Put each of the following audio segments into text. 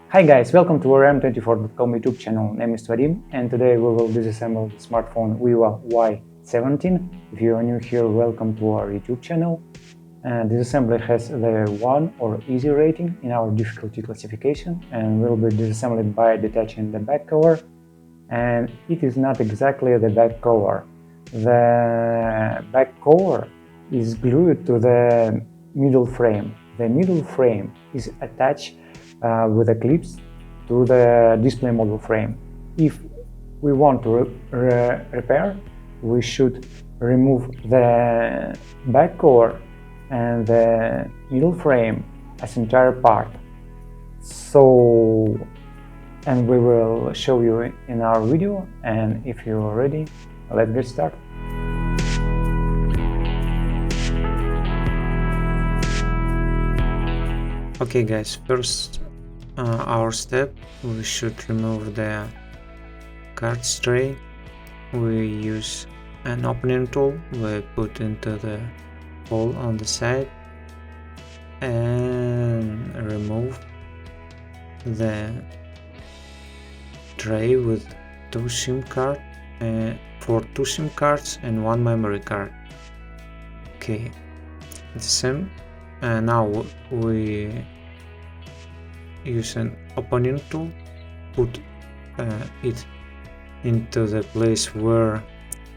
Hi guys, welcome to our M24.com YouTube channel. Name is Vadim, and today we will disassemble the smartphone vivo Y17. If you are new here, welcome to our YouTube channel. Disassembly has the 1 or easy rating in our difficulty classification and will be disassembled by detaching the back cover. And it is not exactly the back cover. The back cover is glued to the middle frame. The middle frame is attached with the clips to the display module frame. If we want to repair, we should remove the back cover and the middle frame as entire part. And we will show you in our video, and if you are ready, let's get started. Okay guys, first our step, we should remove the card tray. We use an opening tool, we put into the hole on the side and remove the tray with two SIM cards for two SIM cards and one memory card. Okay, the same. Now we use an opening tool, put it into the place where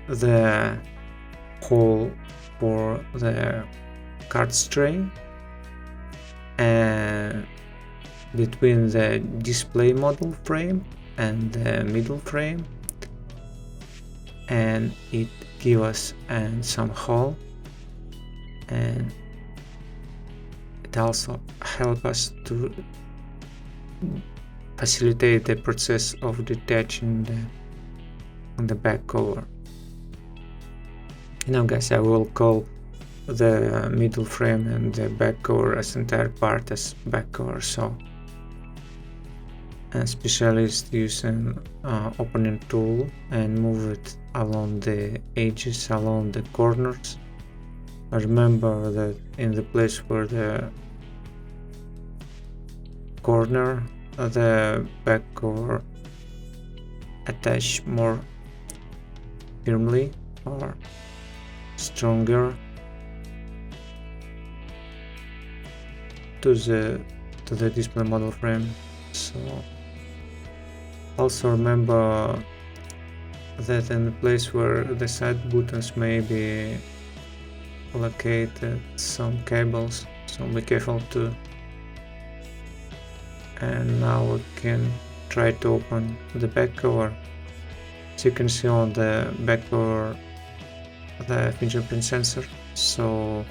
the hole for the card tray and between the display module frame and the middle frame, and it gives us some hole, and it also helps us to facilitate the process of detaching the back cover. Now guys, I will call the middle frame and the back cover as entire part as back cover. So a specialist use an opening tool and move it along the edges, along the corners. Remember that in the place where the corner of the back cover attach more firmly or stronger to the display model frame. So also remember that in the place where the side buttons may be located some cables, so be careful too. And now we can try to open the back cover. As you can see on the back cover, the fingerprint sensor, so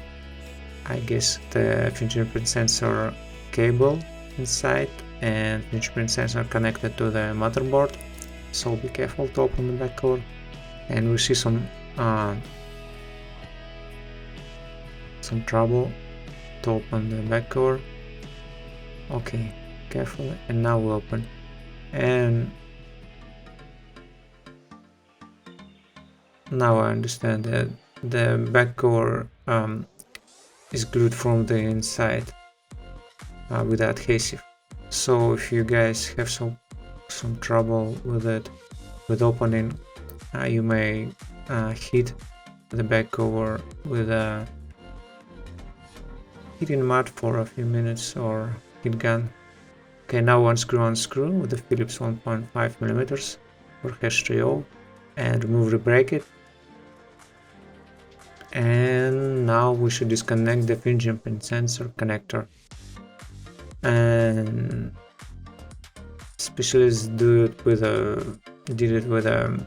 I guess the fingerprint sensor cable inside and fingerprint sensor connected to the motherboard, so be careful to open the back cover. And we see some trouble to open the back cover. Okay, carefully, and now we open, and now I understand that the back cover is glued from the inside with adhesive. So if you guys have some trouble with it, with opening, you may hit the back cover with a heating mat for a few minutes or heat gun. Okay, now unscrew with the Phillips 1.5mm for #3O and remove the bracket. And now we should disconnect the fingerprint sensor connector. And specialists did it with a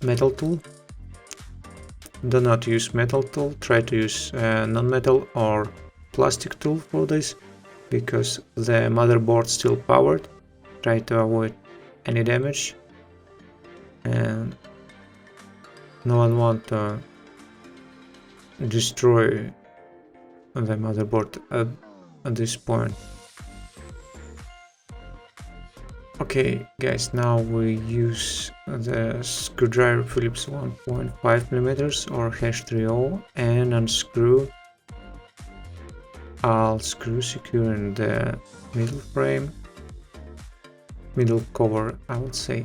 metal tool. Do not use metal tool, try to use non-metal or plastic tool for this, because the motherboard is still powered. Try to avoid any damage, and no one wants to destroy the motherboard at this point. Okay guys, now we use the screwdriver Phillips 1.5mm or #3O and unscrew I'll screw securing the middle frame, middle cover, I would say.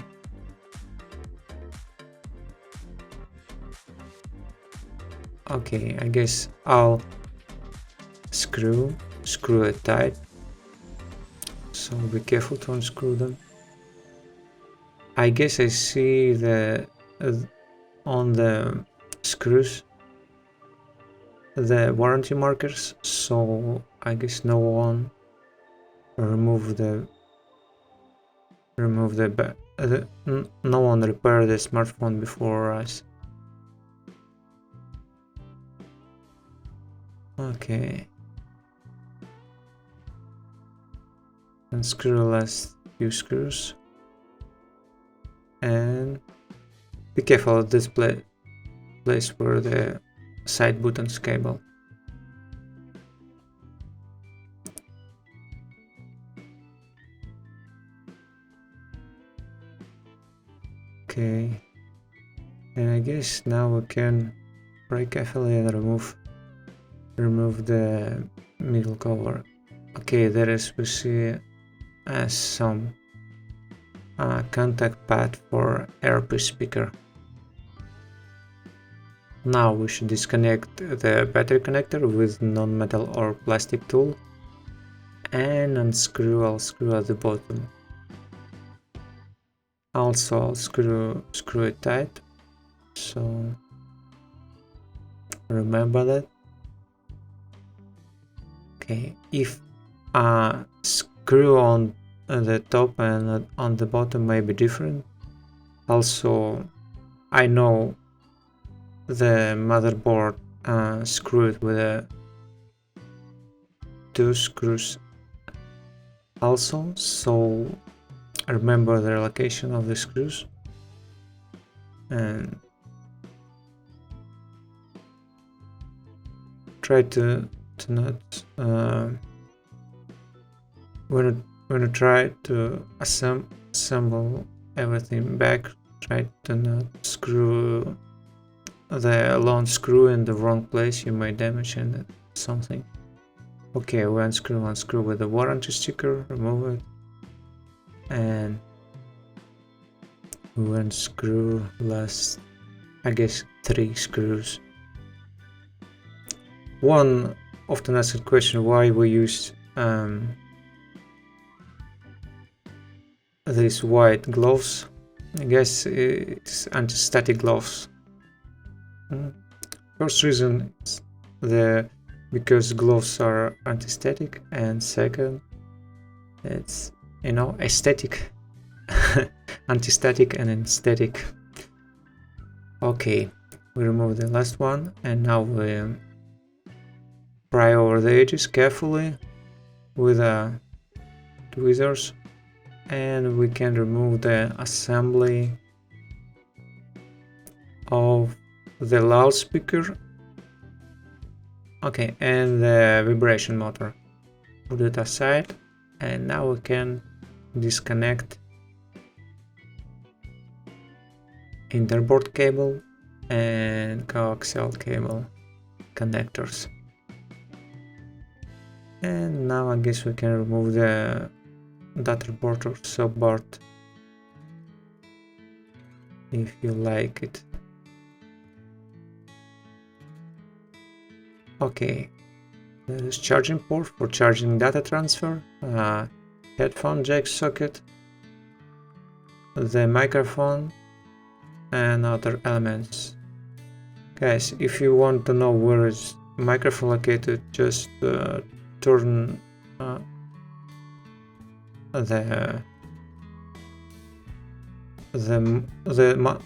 Okay, I guess I'll screw it tight, so be careful to unscrew them. I guess I see the on the screws the warranty markers, so I guess no one no one repaired the smartphone before us. Okay, unscrew the last few screws and be careful at this place where the side buttons cable. Okay, and I guess now we can very carefully and remove the middle cover. Okay, there is we see some contact pad for earpiece speaker. Now we should disconnect the battery connector with non-metal or plastic tool and I'll screw at the bottom. Also I'll screw it tight, so remember that. Okay, if screw on the top and on the bottom may be different. Also, I know the motherboard screwed with two screws also, so remember the location of the screws and try to not when you try to assemble everything back, try to not screw the long screw in the wrong place, you may damage something. Okay, we unscrew with the warranty sticker, remove it, and we unscrew last, I guess, 3 screws. One often asked question why we use these white gloves. I guess it's anti-static gloves. First reason is because gloves are anti-static, and second, it's aesthetic. Anti-static and aesthetic. Okay, we remove the last one and now we pry over the edges carefully with tweezers, and we can remove the assembly of the loudspeaker. Okay, and the vibration motor. Put it aside, and now we can disconnect interboard cable and coaxial cable connectors. And now I guess we can remove the data board or subboard if you like it. Okay, there is charging port for charging data transfer, headphone jack socket, the microphone, and other elements. Guys, if you want to know where is microphone located, just turn the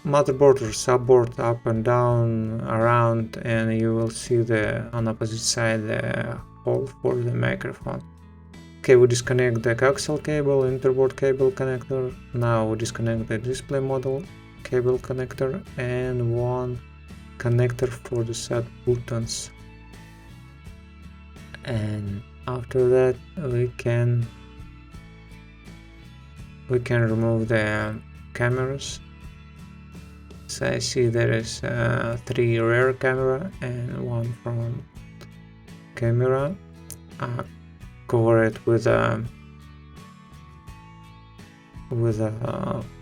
motherboard or subboard up and down around, and you will see on opposite side the hole for the microphone. Okay, we disconnect the coaxial cable, interboard cable connector. Now we disconnect the display module cable connector and one connector for the set buttons. And after that we can remove the cameras. So I see there is 3 rear camera and 1 front camera. cover it with a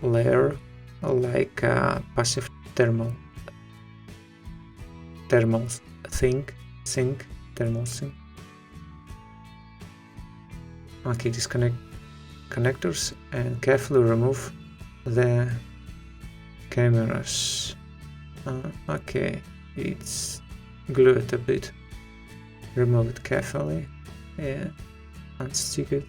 layer like a passive thermal sink. Okay, disconnect connectors and carefully remove the cameras. Okay, it's glued a bit. Remove it carefully. Yeah, unstick it.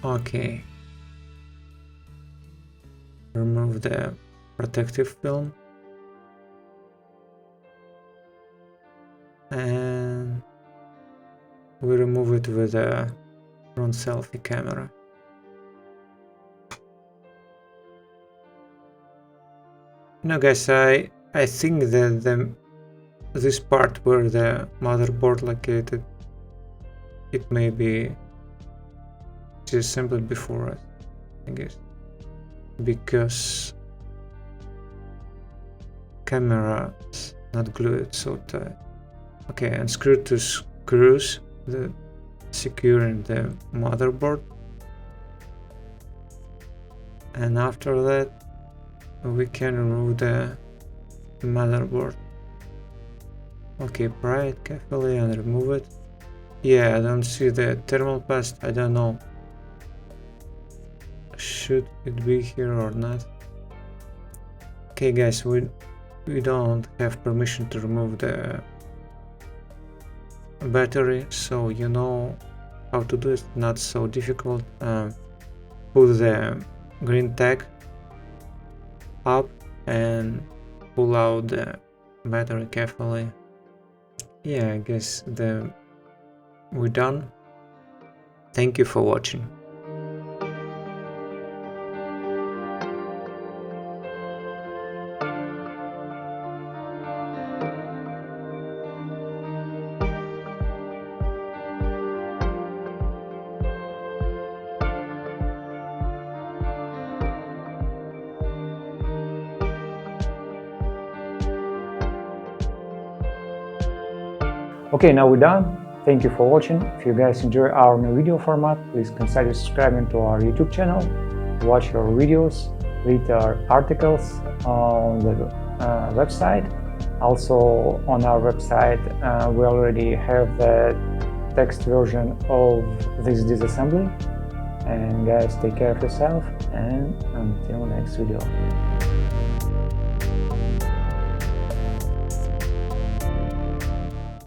Okay. Remove the protective film. And we remove it with a front selfie camera. No, guys, I think that this part where the motherboard located, it may be disassembled before us, I guess, because camera is not glued so tight. Okay, unscrew two screws that securing the motherboard, and after that we can remove the motherboard. Okay, pry it carefully and remove it. Yeah, I don't see the thermal paste. I don't know, should it be here or not. Okay guys, we don't have permission to remove the battery, so you know how to do it, not so difficult. Put the green tag up and pull out the battery carefully. Yeah, I guess we're done. Thank you for watching. Okay, now we're done. Thank you for watching. If you guys enjoy our new video format, please consider subscribing to our YouTube channel, watch our videos, read our articles on the website. Also on our website we already have the text version of this disassembly. And guys, take care of yourself, and until next video.